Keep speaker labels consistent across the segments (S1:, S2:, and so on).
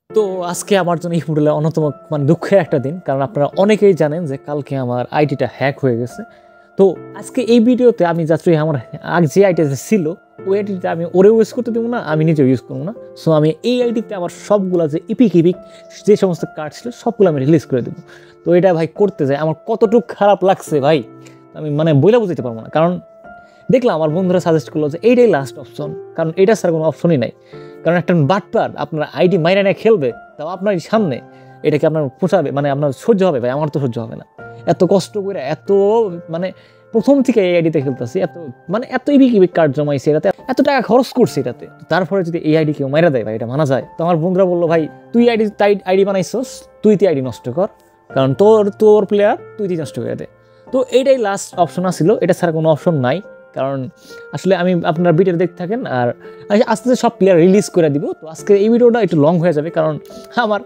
S1: তো আজকে আমার জন্য এই ফুটবলের অন্যতম দুঃখের একটা দিন, কারণ আপনারা অনেকেই জানেন যে কালকে আমার আইডিটা হ্যাক হয়ে গেছে। তো আজকে এই ভিডিওতে আমি যাচ্ছি আমার আগে যে আইডিটা ছিল ওই আইডিটা আমি ওরেও ইউজ করতে দেবো না, আমি নিজেও ইউজ করবো না। সো আমি এই আইডিতে আমার সবগুলো যে ইপিক যে সমস্ত কার্ড ছিল সবগুলো আমি রিলিজ করে দেবো। তো এটা ভাই করতে যায় আমার কতটুকু খারাপ লাগছে ভাই, আমি বইলা বুঝতে পারবো না। কারণ দেখলাম আমার বন্ধুরা সাজেস্ট করলো যে এইটাই লাস্ট অপশন, কারণ এটা ছাড়া কোনো অপশনই নাই। কারণ একটা বাটপার আপনার আইডি মাইরা নিয়ে খেলবে, তাও আপনার সামনে, এটাকে আপনার পোষাবে, আপনার সহ্য হবে ভাই? আমার তো সহ্য হবে না। এত কষ্ট করে এত প্রথম থেকে এই আইডিতে খেলতেছি, এত ইবিক কার্ড জমাইছি, এটাতে এত টাকা খরচ করছি এটাতে, তারপরে যদি এই আইডি কেউ মাইরা দেয় ভাই, এটা মানা যায়? তো আমার বন্ধুরা বললো ভাই তুই আইডি বানাইছস, তুই আইডি নষ্ট কর, কারণ তোর প্লেয়ার তুই নষ্ট করে দে। তো এইটাই লাস্ট অপশন আছিল, এটা ছাড়া কোনো অপশন নাই। কারণ আসলে আমি আপনার ভিডিও দেখতে থাকেন, আর আস্তে আস্তে সব প্লেয়ার রিলিজ করে দিব। তো আজকে এই ভিডিওটা একটু লং হয়ে যাবে, কারণ আমার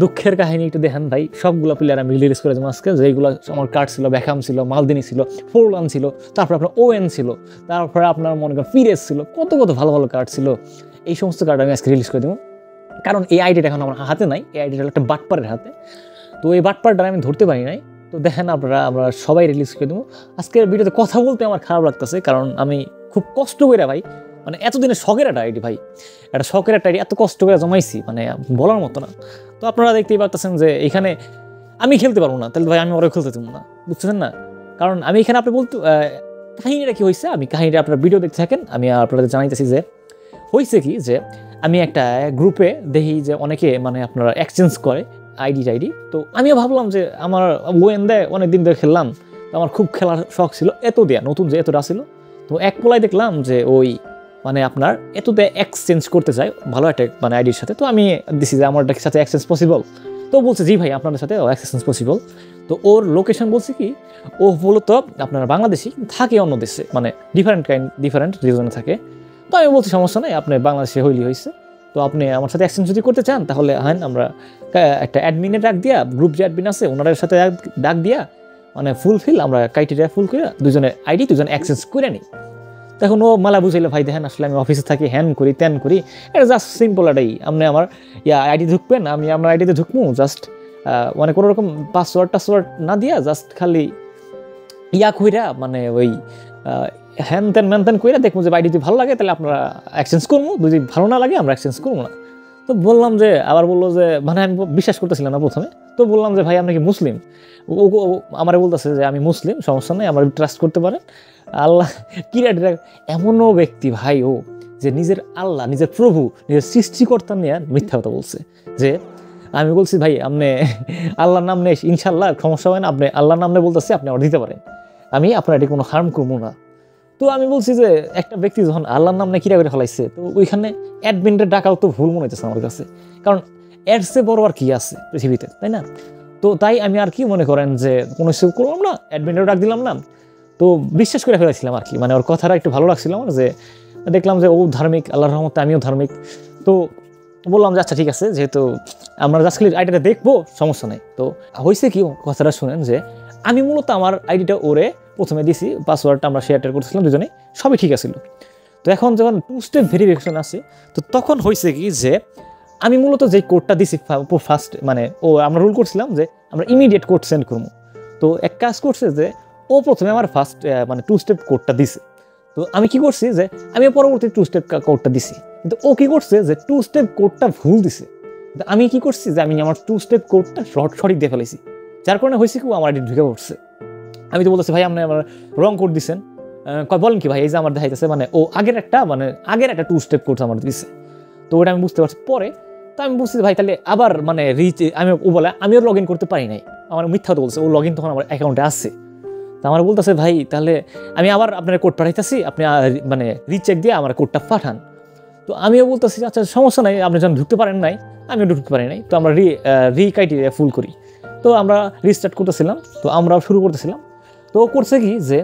S1: দুঃখের কাহিনী একটু দেখেন ভাই। সবগুলো প্লেয়ার আমি রিলিজ করে দেবো আজকে, যেগুলো আমার কার্ড ছিল। বেকহাম ছিল, মালদিনি ছিল, ফোরলান ছিল, তারপরে আপনার ওয়েন ছিল, তারপরে আপনার মনে করেন পিরেস ছিল, কত ভালো ভালো কার্ড ছিল। এই সমস্ত কার্ড আমি আজকে রিলিজ করে দেবো, কারণ এই আইডিটা এখন আমার হাতে নাই, এই আইডিটা একটা বাটপারের হাতে। তো এই বাটপারটা আমি ধরতে পারি নাই। তো দেখেন আমরা সবাই রিলিজ করে দেবো। আজকের ভিডিওতে কথা বলতে আমার খারাপ লাগতেছে, কারণ আমি খুব কষ্ট করে ভাই, এতদিনের শখের একটা আইডি ভাই, একটা শখের একটা আইডি এত কষ্ট করে জমাইছি, বলার মতো না। তো আপনারা দেখতেই পারতেছেন যে এখানে আমি খেলতে পারবো না, তাহলে ভাই আমি ওরা খেলতে দেবো না, বুঝতেছেন না? কারণ আমি এখানে আপনি বলতে কাহিনীটা কি হয়েছে, আমি কাহিনীটা আপনারা ভিডিও দেখতে থাকেন। আমি আপনাদের জানাইতেছি যে হয়েছে কি, যে আমি একটা গ্রুপে দেখি যে অনেকে আপনারা এক্সচেঞ্জ করে আইডি। তো আমিও ভাবলাম যে আমার ওয়েন দেয়, অনেকদিন ধরে খেললাম, তো আমার খুব খেলার শখ ছিল, এত দেয়া নতুন যে এতটা ছিল। তো এক পোলায় দেখলাম যে ওই আপনার এত দেয় এক্সচেঞ্জ করতে চায় ভালো একটা আইডির সাথে। তো আমি দিছি যে আমার সাথে এক্সচেঞ্জ পসিবল। তো বলছে জি ভাই আপনাদের সাথে এক্সচেঞ্জ পসিবল। তো ওর লোকেশন বলছে কি, ও মূলত আপনার বাংলাদেশি, থাকে অন্য দেশে, ডিফারেন্ট রিজনে থাকে। তো আমি বলছি সমস্যা নেই, আপনি বাংলাদেশে হয়েছে, তো আপনি আমার সাথে এক্সচেঞ্জ যদি করতে চান তাহলে হ্যাঁ, আমরা একটা অ্যাডমিনে ডাক দিয়া, গ্রুপ যে অ্যাডমিন আছে ওনাদের সাথে ডাক দিয়া ফুলফিল আমরা ক্রাইটেরিয়া ফুল করে দুজনের আইডি দুজনে এক্সচেঞ্জ করে নিই। তখন ও মালা বুঝাইলে ভাই দেখেন আসলে আমি অফিসে থাকি, হ্যান করি ত্যান করি, এটা জাস্ট সিম্পল এটাই। আপনি আমার আইডি ঢুকবেন, আমি আমার আইডিতে ঢুকবো, জাস্ট কোনো রকম পাসওয়ার্ড না দিয়া জাস্ট খালি কইরা ওই হ্যান ত্যান ম্যান ত্যান কইরা দেখবো যে আইডি যদি ভালো লাগে তাহলে আপনারা এক্সচেঞ্জ করবো, যদি ভালো না লাগে আমরা এক্সচেঞ্জ করবো না। তো বললাম যে, আবার বললো যে আমি বিশ্বাস করতেছিলাম না প্রথমে। তো বললাম যে ভাই আপনি কি মুসলিম? ও আমারে বলতেছে যে আমি মুসলিম, সমস্যা নেই, আমার ট্রাস্ট করতে পারেন। আল্লাহ এমনও ব্যক্তি ভাই, ও যে নিজের আল্লাহ, নিজের প্রভু, নিজের সৃষ্টিকর্তা নিয়ে মিথ্যা কথা বলছে। যে আমি বলছি ভাই আপনি আল্লাহর নাম নেই, ইনশাল্লাহ সমস্যা হয় না, আপনি আল্লাহর নাম নিয়ে বলতেছি, আপনি আমার দিতে পারেন, আমি আপনার এটি কোনো হার্ম করবো না। তো আমি বলছি যে একটা ব্যক্তি যখন আল্লাহর নাম নিয়ে কিরা করে ফেলাইছে, তো ওইখানে অ্যাডমিনটা ডাকাও তো ভুল মনে হইতেছে আমার কাছে, কারণ এর চেয়ে বড় আর কি আছে পৃথিবীতে, তাই না? তো তাই আমি আর কি মনে করেন যে কোনো কিছু করলাম না, অ্যাডমিনটাও ডাক দিলাম না। তো বিশ্বাস করে ফেলেছিলাম আর কি, ওর কথাটা একটু ভালো লাগছিল আমার, যে দেখলাম যে ও ধার্মিক, আল্লাহর রহমতে আমিও ধার্মিক। তো বললাম যে আচ্ছা ঠিক আছে, যেহেতু আমরা জাস্ট খালি আইডিটা দেখবো, সমস্যা নেই। তো হয়েছে কি, কথাটা শুনেন যে আমি মূলত আমার আইডিটা ওরে প্রথমে দিছি, পাসওয়ার্ডটা আমরা শেয়ার করতেছিলাম দুজনে, সবই ঠিক আছিল। তো এখন যখন 2 স্টেপ ভেরিফিকেশন আসে, তো তখন হয়েছে কি যে আমি মূলত যেই কোডটা দিছি ফার্স্ট, আমরা রুল করছিলাম যে আমরা ইমিডিয়েট কোড সেন্ড করবো। তো এক কাজ করছে যে ও প্রথমে আমার ফার্স্ট 2 স্টেপ কোডটা দিছে। তো আমি কি করছি যে আমি পরবর্তী 2 স্টেপ কোডটা দিছি, কিন্তু ও কি করছে যে 2 স্টেপ কোডটা ভুল দিছে। আমি কি করছি যে আমি আমার 2 স্টেপ কোডটা সঠিক দিয়ে ফেলেছি, যার কারণে হয়েছে কি আমার আইডি ঢুকে পড়ছে। আমি তো বলতেছি ভাই আপনি আমার রং কোড দিচ্ছেন, বলেন কি ভাই, এই যে আমার দেখাইতেছে ও আগের একটা 2 স্টেপ কোড আমার দিচ্ছে। তো ওটা আমি বুঝতে পারছি পরে। তো আমি বুঝছি ভাই তাহলে আবার ও বলে আমিও লগ ইন করতে পারি নাই, আমার মিথ্যা তো বলছে, ও লগ ইন তখন আমার অ্যাকাউন্টে আসছে। তো আমার বলতেছে ভাই তাহলে আমি আবার আপনার কোড পাঠাইতেছি, আপনি রিচেক দিয়ে আমার কোডটা পাঠান। তো আমিও বলতেছি আচ্ছা সমস্যা নাই, আপনি যখন ঢুকতে পারেন নাই আমিও ঢুকতে পারি নাই, তো আমরা ক্রাইটেরিয়া ফুল করি। তো আমরা রিস্টার্ট করতেছিলাম, তো আমরাও শুরু করতেছিলাম। তো ও করছে কি যে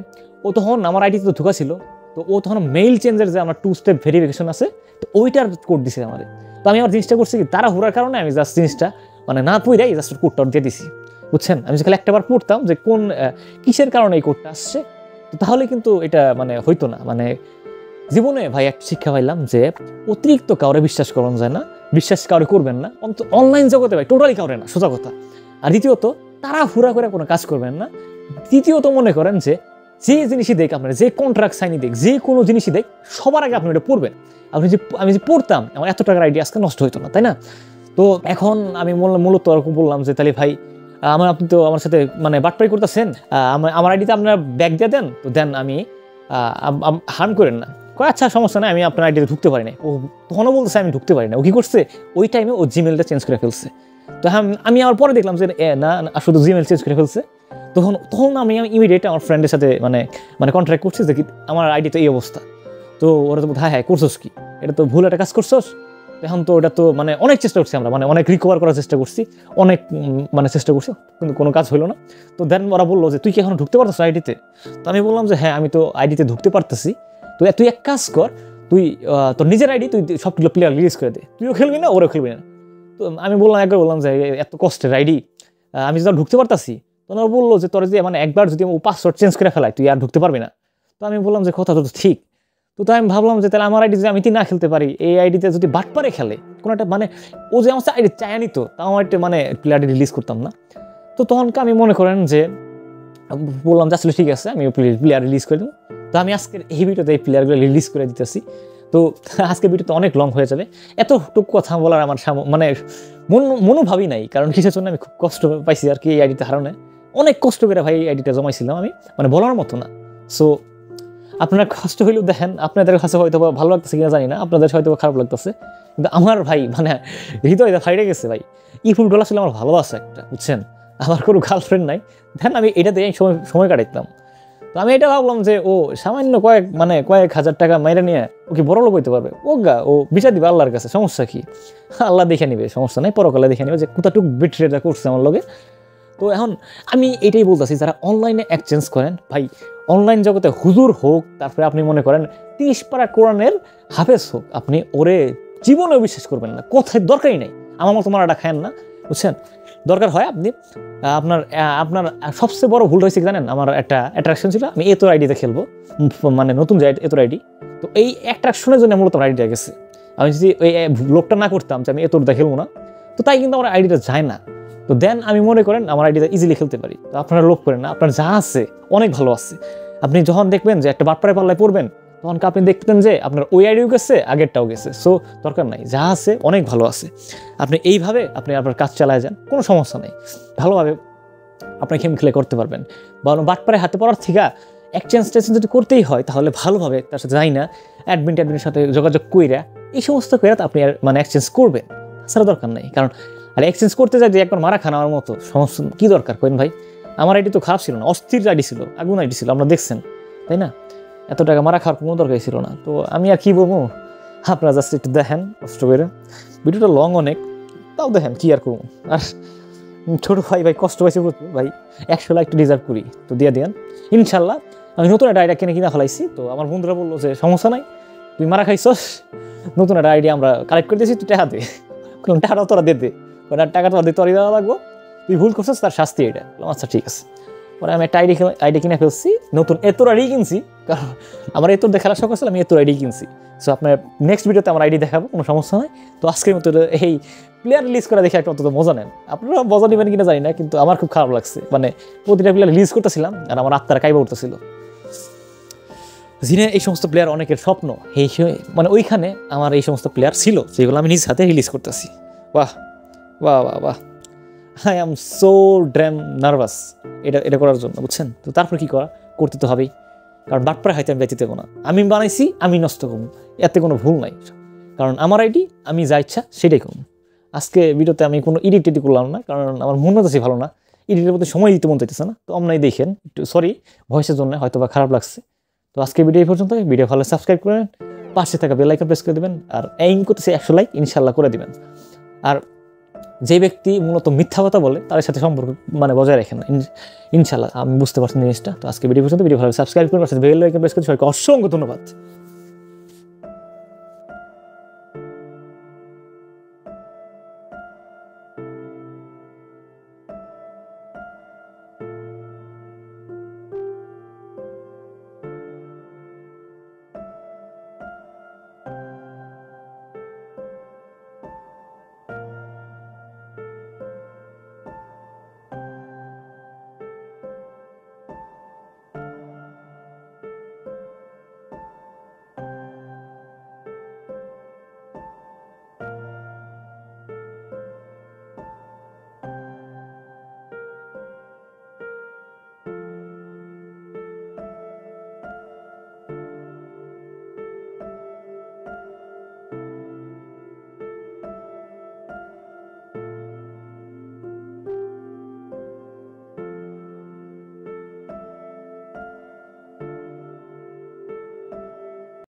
S1: ও তখন আমার আইডিতে তো ঢোকা ছিল, তো ও তখন মেইল চেঞ্জের যে আমার 2 স্টেপ ভেরিফিকেশন আছে, তো ওইটার কোড দিছে আমাদের। তো আমি আমার জিনিসটা করছি কি, তারা হুড়ার কারণে আমি জাস্ট জিনিসটা না পড়াই জাস্ট কোডটা দিয়ে দিছি, বুঝছেন? আমি খালি একটাবার পড়তাম যে কোন কিসের কারণে এই কোডটা আসছে, তো তাহলে কিন্তু এটা হইতো না। জীবনে ভাই একটা শিক্ষা পাইলাম যে অতিরিক্ত কাউরে বিশ্বাস করানো যায় না। বিশ্বাস কাউরে করবেন না, অন্তত অনলাইন জগতে ভাই টোটালি কাউরে না, সোজা কথা। আর দ্বিতীয়ত তারা হুড়া করে কোনো কাজ করবেন না। তৃতীয়ত মনে করেন যে জিনিসই দেখ আপনার, যে কন্ট্রাক্ট সাইনই দেখ, যে কোনো জিনিসই দেখ, সবার আগে আপনি ওটা পড়বেন। আমি যে পড়তাম আমার এত টাকার আইডিয়া আজকে নষ্ট হতো না, তাই না? তো এখন আমি মূলত বললাম যে তাহলে ভাই আপনি তো আমার সাথে মানে বাটপাই করতেছেন, আমার আইডিতে আপনার ব্যাগ দিয়ে দেন, তো দেন আমি হার্ম করেন না। আচ্ছা সমস্যা নাই, আমি আপনার আইডিতে ঢুকতে পারি না। ও তখনও বলতেছে আমি ঢুকতে পারি না। ও কি করছে, ওই টাইমে ও জিমেলটা চেঞ্জ করে ফেলছে। তো আমি আমার পরে দেখলাম যে না শুধু জিমেল চেঞ্জ করে ফেলছে। তখন আমি ইমিডিয়েট আমার ফ্রেন্ডের সাথে মানে কন্ট্রাক্ট করছি যে আমার আইডি তো এই অবস্থা। তো ওরা তো হ্যাঁ করছোস কি, এটা তো ভুল একটা কাজ করছোস। এখন তো ওটা তো মানে অনেক চেষ্টা করছি আমরা, মানে অনেক রিকভার করার চেষ্টা করছি, অনেক মানে চেষ্টা করছি, কিন্তু কোনো কাজ হলো না। তো দেন ওরা বললো যে তুই কি এখন ঢুকতে পারতেছ আইডিতে? তো আমি বললাম যে হ্যাঁ আমি তো আইডিতে ঢুকতে পারতেছি। তো তুই এক কাজ কর, তুই তোর নিজের আইডি তুই সবগুলো প্লেয়ার রিলিজ করে দে, তুইও খেলবি না ওরাও খেলবি না। তো আমি একবার বললাম যে এত কষ্টের আইডি আমি যদি ঢুকতে পারতাছি। তো ওরা বললো যে তোর যে মানে একবার যদি ও পাসওয়ার্ড চেঞ্জ করে ফেলায় তুই আর ঢুকতে পারবি না। তো আমি বললাম যে কথা তো ঠিক। তো আমি ভাবলাম যে তাহলে আমার আইডি যদি আমি না খেলতে পারি, এই আইডিতে যদি বাটপারে খেলে কোনো একটা মানে ও যে আমার আইডি চায় নিত, তাও আমার একটা মানে প্লেয়ার রিলিজ করতাম না। তো তখনকে আমি মনে করেন যে বললাম যে আসলে ঠিক আছে আমি প্লেয়ার রিলিজ করে দেবো। তো আমি আজকের এই ভিডিওতে এই প্লেয়ারগুলো রিলিজ করে দিতেছি। তো আজকের ভিডিওতে অনেক লং হয়ে যাবে, এতটুকু কথা বলার আমার মানে মনোভাবই নাই, কারণ কিসের জন্য আমি খুব কষ্ট পাইছি আর কি এই আইডিতে হারানো। অনেক কষ্ট করে ভাই এই আইডিটা জমাইছিলাম আমি, মানে বলার মতো না। সো আপনারা কষ্ট হইলেও দেখেন, আপনাদের কাছে হয়তো ভালো লাগতেছে কিনা জানি না, আপনাদের হয়তো খারাপ লাগতেছে, কিন্তু আমার ভাই মানে হৃদয়টা ফাইটে গেছে ভাই। এই ফুটবল আসলে আমার ভালোবাসা একটা, বুঝছেন? আমার কোনো গার্লফ্রেন্ড নাই, দেন আমি এটা দিয়ে সময় কাটাইতাম। তো আমি এটা ভাবলাম যে ও সামান্য কয়েক হাজার টাকা মাইরা নিয়ে ও কি বড় লোক হইতে পারবে? ও বিচার দিবে আল্লাহর কাছে, সমস্যা কি? আল্লাহ দেখে নিবে, সমস্যা নাই, পরকালে দেখে নিবে যে কোথাটুক বিট্রেটা করছে আমার লগে। তো এখন আমি এটাই বলতেছি, যারা অনলাইনে এক্সচেঞ্জ করেন ভাই, অনলাইন জগতে হুজুর হোক, তারপরে আপনি মনে করেন 30 পারা কোরআনের হাফেজ হোক, আপনি ওরে জীবনেও বিশ্বাস করবেন না, কোথায় দরকারই নেই। আমার মতো মারাটা খায়েন না, বুঝছেন? দরকার হয় আপনি আপনার সবচেয়ে বড় ভুল হয়েছে জানেন, আমার একটা অ্যাট্রাকশন ছিল, আমি এতর আইডিতে খেলবো, মানে নতুন যে এতর আইডি। তো এই অ্যাট্রাকশনের জন্য মূলত আমার আইডিটা গেছে। আমি যদি ওই লোকটা না করতাম যে আমি এতরটা খেলবো না, তো তাই কিন্তু আমার আইডিটা যায় না। তো দেন আমি মনে করেন আমার আইডিটা ইজিলি খেলতে পারি। তো আপনারা লোভ করেন না, আপনার যা আছে অনেক ভালো আছে। আপনি যখন দেখবেন যে একটা বাটপাড়ে পাল্লায় পড়বেন, তখন আপনি দেখতেন যে আপনার ওই আইডিও গেছে, আগেরটাও গেছে। সো দরকার নাই, যা আছে অনেক ভালো আছে। আপনি এইভাবে আপনার কাজ চালায় যান, কোনো সমস্যা নেই, ভালোভাবে আপনি গেম খেলে করতে পারবেন। বা বাটপাড়ে হাতে পড়ার থেকে এক্সচেঞ্জ যদি করতেই হয়, তাহলে ভালোভাবে তার সাথে যাই না অ্যাডমিনের সাথে যোগাযোগ কইরা এই সমস্ত কইরা আপনি মানে এক্সচেঞ্জ করবেন, তাছাড়া দরকার নেই। কারণ আর এক্সচেঞ্জ করতে যাই যে একবার মারা খান আমার মতো সমস্যা কী দরকার করেন ভাই? আমার আইডি তো খারাপ ছিল না, অস্থির আইডি ছিল, আগুন আইডি ছিল, আপনারা দেখছেন, তাই না? এত টাকা মারা খাওয়ার কোনো দরকার ছিল না। তো আমি আর কি বলবো, আপনারা জাস্ট একটু দেখেন কষ্ট করে, ভিডিওটা লং অনেক, তাও দেখেন কি আর করবো। আর ছোটো ভাই কষ্ট পাইছে ভাই, 100 লাইক একটু ডিজার্ভ করি, তো দিয়ে দেন ইনশাল্লাহ। আমি নতুন একটা আইডিয়া কিনা ফেলাইছি। তো আমার বন্ধুরা বললো যে সমস্যা নাই, তুই মারা খাইছস, নতুন একটা আইডিয়া আমরা কালেক্ট করে দিয়েছি, তুই টাকা দে। কোনো টাকাটাও তোরা দে, টাকা তোরা দিয়ে তোরই দেওয়া লাগবো, তুই ভুল করছিস তার শাস্তি এটা। আচ্ছা ঠিক আছে। পরে আমি একটা আইডি কিনে ফেলছি, নতুন এতর আইডি কিনছি, কারণ আমার এতর দেখার শখ আছে, আমি এতর আইডি কিনছি। সো আপনার নেক্সট ভিডিওতে আমার আইডি দেখাবো, কোনো সমস্যা নয়। তো আজকের মতো এই প্লেয়ার রিলিজ করা দেখে একটা অন্তত মজা নেন। আপনারা মজা নেবেন কিনা জানি না, কিন্তু আমার খুব খারাপ লাগছে, মানে প্রতিটা প্লেয়ার রিলিজ করতেছিলাম আর আমার আত্মারা কাইবা উঠতেছিল। জিনে এই সমস্ত প্লেয়ার অনেকের স্বপ্ন, এই মানে ওইখানে আমার এই সমস্ত প্লেয়ার ছিল যেগুলো আমি নিজ হাতে রিলিজ করতেছি। বাহ বাহ বাহ বাহ, I am so dam nervous এটা করার জন্য, বুঝছেন? তো তারপর কি করতে তো হবেই, কারণ বাটপাড়া হাইতে আমি যাইতে দেবো না। আমি বানাইছি, আমি নষ্ট করবো, এতে কোনো ভুল নাই, কারণ আমার আইডি আমি যা ইচ্ছা সেটাই করবো। আজকে ভিডিওতে আমি কোনো এডিট করলাম না, কারণ আমার মন মেজাজই ভালো না, এডিটের মধ্যে সময় দিতে মন চাইতেছে না। তো আপনারাই দেখেন, একটু সরি ভয়েসের জন্য হয়তো বা খারাপ লাগছে। তো আজকে ভিডিও এই পর্যন্ত, ভিডিও ভালো সাবস্ক্রাইব করেন, পাশে থাকা বেল আইকন প্রেস করে দেবেন, আর এইম করতেছে 100 লাইক ইনশাল্লাহ করে দিবেন। আর যে ব্যক্তি মূলত মিথ্যা কথা বলে তাদের সাথে সম্পর্ক মানে বজায় রাখেন না, ইনশাল্লাহ। আমি বুঝতে পারছি জিনিসটা। তো আজকে ভিডিও পর্যন্ত, ভিডিও ভালো সাবস্ক্রাইব করুন, বেল আইকন প্রেস করে সবাইকে অসংখ্য ধন্যবাদ।